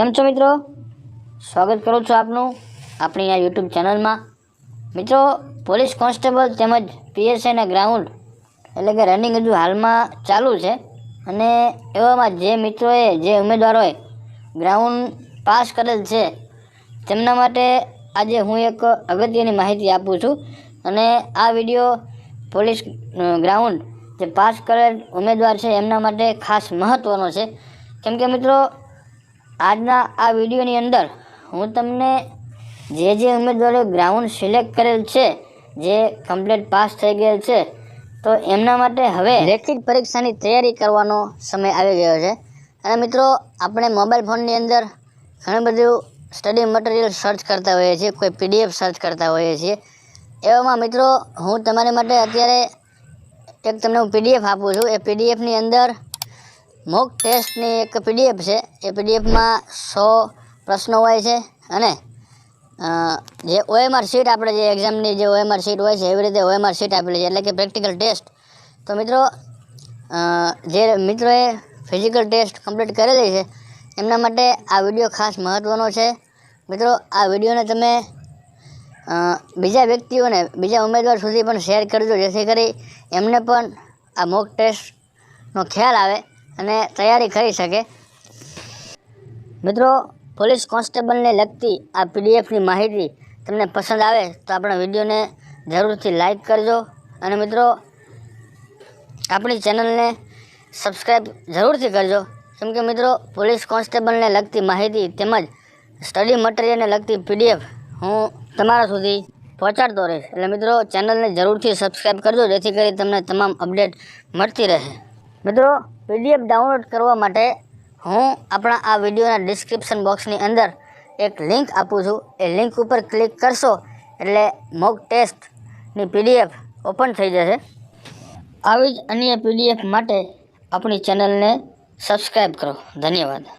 કેમ છો મિત્રો? સ્વાગત કરું છું આપનું આપણી આ યુટ્યુબ ચેનલમાં. મિત્રો, પોલીસ કોન્સ્ટેબલ તેમજ પીએસઆઈના ગ્રાઉન્ડ એટલે કે રનિંગ હજુ હાલમાં ચાલુ છે અને એવામાં જે મિત્રોએ જે ઉમેદવારોએ ગ્રાઉન્ડ પાસ કરેલ છે તેમના માટે આજે હું એક અગત્યની માહિતી આપું છું. અને આ વિડીયો પોલીસ ગ્રાઉન્ડ જે પાસ કરેલ ઉમેદવાર છે એમના માટે ખાસ મહત્ત્વનો છે. કેમ કે મિત્રો, આજના આ વિડીયોની અંદર હું તમને જે ઉમેદવારોએ ગ્રાઉન્ડ સિલેક્ટ કરેલ છે, જે કમ્પ્લીટ પાસ થઈ ગયેલ છે, તો એમના માટે હવે લેખિત પરીક્ષાની તૈયારી કરવાનો સમય આવી ગયો છે. અને મિત્રો, આપણે મોબાઈલ ફોનની અંદર ઘણું બધું સ્ટડી મટીરિયલ સર્ચ કરતા હોઈએ છીએ, કોઈ પીડીએફ સર્ચ કરતા હોઈએ છીએ. એવામાં મિત્રો, હું તમારી માટે અત્યારે એક તમને હું પીડીએફ આપું છું. એ પીડીએફની અંદર મોક ટેસ્ટની એક પીડીએફ છે. એ પીડીએફમાં 100 પ્રશ્નો હોય છે અને જે OMR શીટ આપણે જે એક્ઝામની જે OMR શીટ હોય છે એવી રીતે OMR શીટ આપેલી છે, એટલે કે પ્રેક્ટિકલ ટેસ્ટ. તો મિત્રો, જે મિત્રોએ ફિઝિકલ ટેસ્ટ કમ્પ્લીટ કરેલી છે એમના માટે આ વિડીયો ખાસ મહત્ત્વનો છે. મિત્રો, આ વિડીયોને તમે બીજા વ્યક્તિઓને, બીજા ઉમેદવાર સુધી પણ શેર કરજો, જેથી કરી એમને પણ આ મોક ટેસ્ટનો ખ્યાલ આવે અને તૈયારી કરી શકે. મિત્રો, પોલીસ કોન્સ્ટેબલને લગતી આ પીડીએફની માહિતી તમને પસંદ આવે તો આપણા વિડીયોને જરૂરથી લાઈક કરજો. અને મિત્રો, આપણી ચેનલને સબસ્ક્રાઈબ જરૂરથી કરજો. કેમ કે મિત્રો, પોલીસ કોન્સ્ટેબલને લગતી માહિતી તેમજ સ્ટડી મટીરિયલને લગતી પીડીએફ હું તમારા સુધી પહોંચાડતો રહીશ. એટલે મિત્રો, ચેનલને જરૂરથી સબસ્ક્રાઈબ કરજો, જેથી કરી તમને તમામ અપડેટ મળતી રહે. મિત્રો, પીડીએફ ડાઉનલોડ કરવા માટે હું આપણા આ વિડીયોના ડિસ્ક્રિપ્શન બોક્સની અંદર એક લિંક આપું છું. એ લિંક ઉપર ક્લિક કરશો એટલે મોક ટેસ્ટની પીડીએફ ઓપન થઈ જશે. આવી જ અન્ય પીડીએફ માટે આપણી ચેનલને સબસ્ક્રાઈબ કરો. ધન્યવાદ.